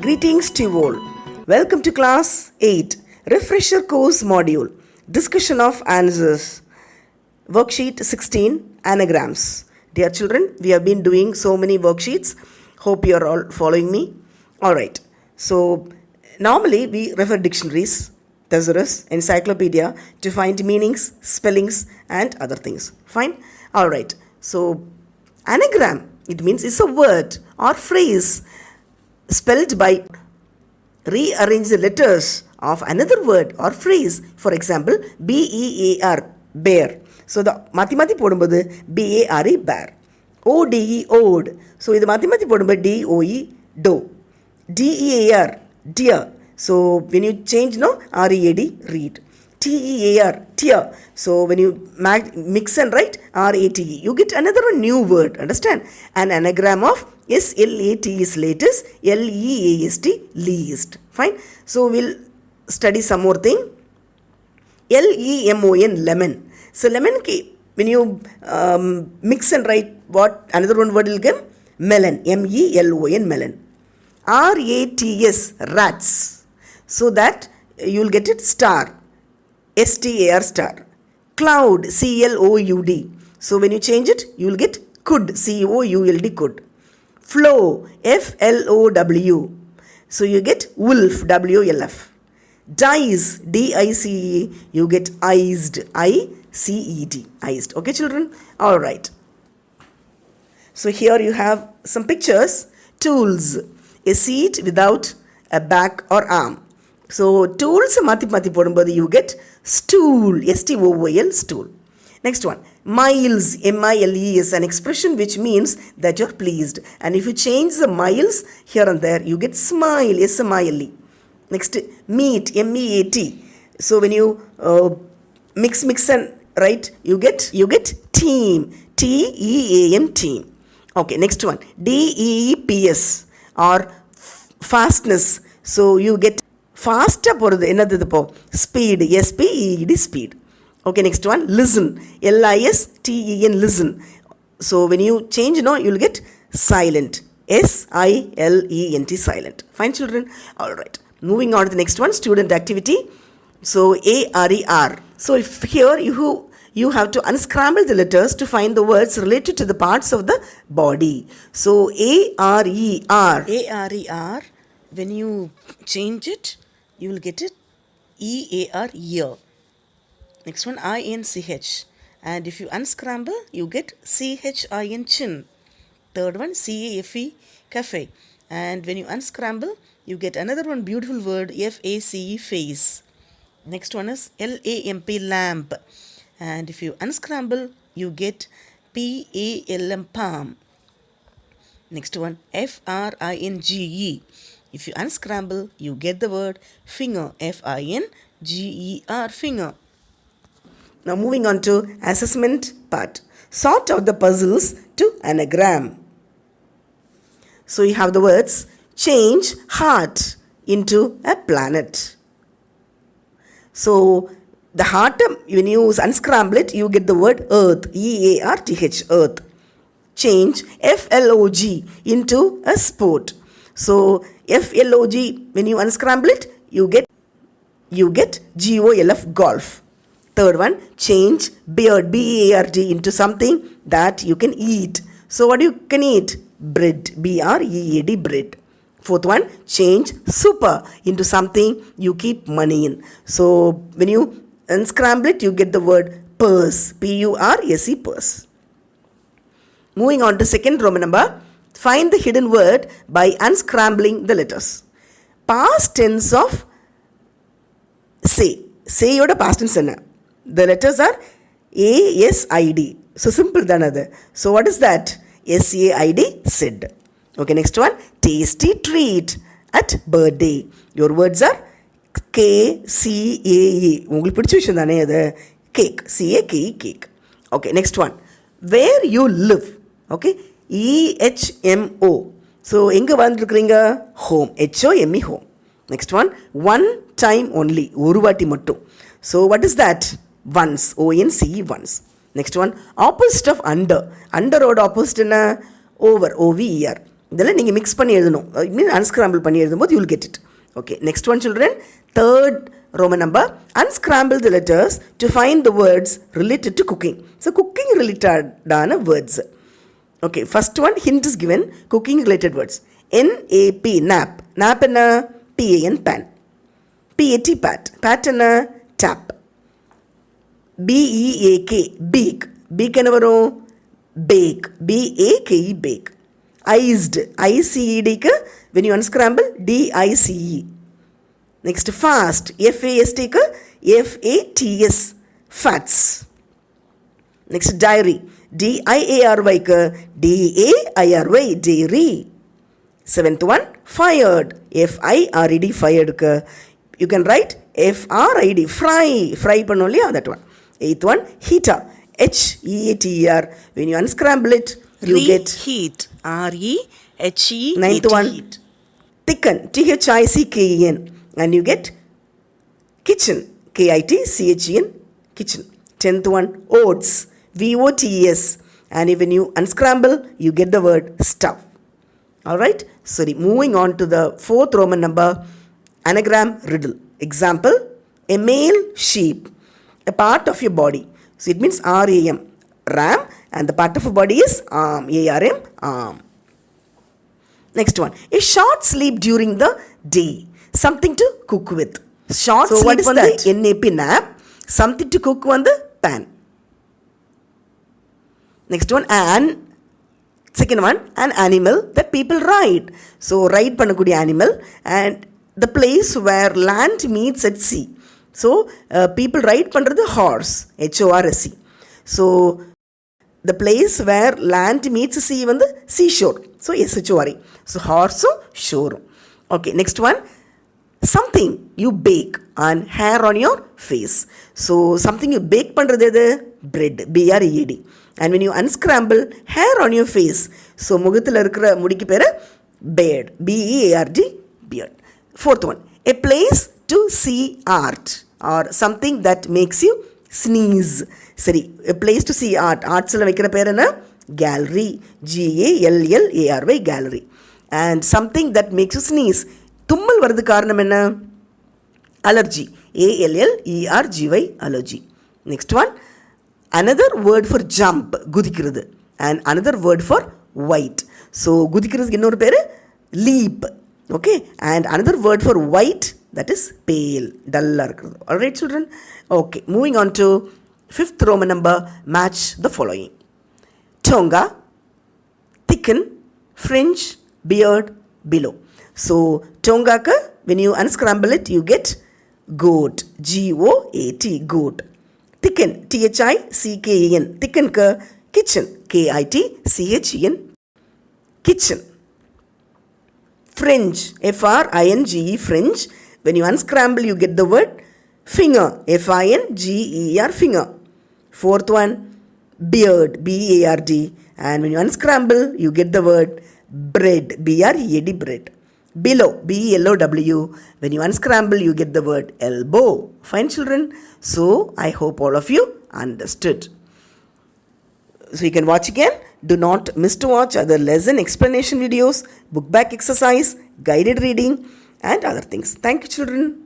Greetings to you all. Welcome to class 8, refresher course module, discussion of answers, worksheet 16, anagrams. Dear children, we have been doing so many worksheets. Hope you are all following me. Alright, so normally we refer dictionaries, thesaurus, encyclopedia to find meanings, spellings and other things. Fine? Alright, so anagram, it means it's a word or phrase spelled by rearrange the letters of another word or phrase. For example, B-E-A-R, bear. So the mathimati podumbodhu B-A-R-E, bear. O-D-E, ode. So this mathimati podumbodhu D-O-E, do. D-E-A-R, dear. So when you change R-E-A-D, read. T-E-A-R, tear. So when you mix and write R-A-T-E, you get another new word. Understand? An anagram of S-L-A-T is latest, L-E-A-S-T, least. Fine? So we'll study some more thing. L-E-M-O-N, lemon. So lemon, when you mix and write what another one word will give? Melon, M-E-L-O-N, melon. R-A-T-S, rats. So that you will get it star. S-T-A-R, star. Cloud, C-L-O-U-D. So when you change it, you will get could, C-O-U-L-D, could. Flow, F-L-O-W. So you get wolf, W-L-F. Dice, D-I-C-E. You get iced, I-C-E-D. Iced. Okay, children? All right. So here you have some pictures. Tools, a seat without a back or arm. So tools, mati podumbodhu you get stool, S-T-O-O-L, stool. Next one, miles, M-I-L-E-S, an expression which means that you're pleased. And if you change the miles here and there, you get smile, S-M-I-L-E. Next, meet, M-E-A-T. So when you mix and write, you get team, T-E-A-M, team. Okay, next one, D-E-E-P-S or fastness. So you get fast speed, S-P-E-D, speed. Okay, next one, listen, L-I-S-T-E-N, listen. So when you change, you'll get silent, S-I-L-E-N-T, silent. Fine, children? All right. Moving on to the next one, student activity. So A-R-E-R. So if here you have to unscramble the letters to find the words related to the parts of the body. So A-R-E-R. A-R-E-R, when you change it, you will get it E-A-R, ear. Next one, I-N-C-H. And if you unscramble, you get C-H-I-N, chin. Third one, C-A-F-E, cafe. And when you unscramble, you get another one beautiful word, F-A-C-E, face. Next one is L-A-M-P, lamp. And if you unscramble, you get P-A-L-M, palm. Next one, F-R-I-N-G-E. If you unscramble, you get the word finger, F-I-N-G-E-R, finger. Now moving on to assessment part. Sort out the puzzles to anagram. So you have the words change heart into a planet. So the heart, when you unscramble it, you get the word earth, E-A-R-T-H, earth. Change F-L-O-G into a sport. So F-L-O-G, when you unscramble it, you get G-O-L-F, golf. Third one, change beard, B-A-R-D, into something that you can eat. So what you can eat? Bread, B-R-E-A-D, bread. Fourth one, change super into something you keep money in. So when you unscramble it, you get the word purse, P-U-R-S-E, purse. Moving on to second Roman number, find the hidden word by unscrambling the letters. Past tense of say. Say yoda past tense enna? The letters are A-S-I-D. So simple than other. So what is that? S-A-I-D, said. Okay, next one. Tasty treat at birthday. Your words are K-C-A-E. உங்களுக்கு பிடிச்ச விஷயம் தானே அது? Cake. C-A-K-E, cake. Okay, next one. Where you live. Okay, E-H-M-O. So எங்கே வாழ்ந்துருக்கிறீங்க? Home. H-O-M-E, home. Next one. One time only. ஒரு வாட்டி மட்டும். So what is that? Once. O-N-C-E, once. Next one, opposite of under. Underோட opposite என்ன? Over, over. இதெல்லாம் நீங்கள் mix பண்ணி எழுதணும். It means unscramble பண்ணி எழுதும்போது you will get it. Okay, next one children, third Roman number, unscramble the letters to find the words related to cooking. So cooking related words. Okay, first one, hint is given, cooking related words. N-A-P, nap. Nap enna? P-A-N, pan. P-A-T, pat. Pat enna? Tap. B-E-A-K, beak. Beak enna varum? Bake. B-A-K-E, bake. Iced. I-C-E-D ku, when you unscramble, D-I-C-E. Next, fast. F-A-S-T ku, F-A-T-S, fats. Next, diary. D-I-A-R-Y ku, D-A-I-R-Y, dairy. Seventh one, fired. F-I-R-E-D, fired ku, you can write F-R-I-D, fry. Fry pannoliya, that one. Eighth one, heater. H-E-A-T-E-R. When you unscramble it, you get heat. R-E-H-E-A-T. Ninth one, heat. thicken. T-H-I-C-K-E-N. And you get kitchen. K-I-T-C-H-E-N, kitchen. Tenth one, oats. V-O-T-E-S. And when you unscramble, you get the word stuff. Alright? Sorry, moving on to the fourth Roman number, anagram riddle. Example, a male sheep, a part of your body. So it means R-A-M, ram, and the part of your body is arm, A-R-M, arm. Next one, a short sleep during the day, something to cook with. Short sleep what is that? N-A-P, nap, something to cook on the pan. Next one, second one, an animal that people ride. So ride பண்ணக்கூடிய animal and the place where land meets at sea. So people ride பண்ணுறது horse, H-O-R-S-E. So the place where land meets sea வந்து seashore. So S-H-O-R-E. So horse shore. Okay, next one, something you bake and hair on your face. So something you bake பண்ணுறது எது? Bread, B-R-E-A-D. And when you unscramble, hair on your face. So முகத்தில் இருக்கிற முடிக்கு பேர் beard, B-E-A-R-D, beard. Fourth one, a place to see art or something that makes you sneeze. சரி, a place to see art. ஆர்ட்ஸில் வைக்கிற பேர் என்ன? Gallery, G-A-L-L-A-R-Y, gallery. And something that makes you sneeze. தும்மல் வரது காரணம் என்ன? Allergy, A-L-L-E-R-G-Y, allergy. Next one, another word for jump, குதிக்கிறது, and another word for white. So குதிக்கிறதுக்கு இன்னொரு பேர் leap. Okay, and another word for white, that is pale, dull-ஆ இருக்கிறது. Alright children? Okay, moving on to fifth Roman number, match the following. Tonga, thicken, fringe, beard, below. So tonga ka, when you unscramble it, you get goat, G-O-A-T, goat. Thicken, T-H-I-C-K-E-N, thicken ka, kitchen, K-I-T-C-H-E-N, kitchen. Fringe, F-R-I-N-G-E, fringe. When you unscramble, you get the word finger, F-I-N-G-E-R, finger. Fourth one, beard, B-A-R-D. And when you unscramble, you get the word bread, B-R-E-A-D, bread. Below, B-E-L-O-W. When you unscramble, you get the word elbow. Fine children? So, I hope all of you understood. So, you can watch again. Do not miss to watch other lesson explanation videos, book back exercise, guided reading and other things. Thank you children.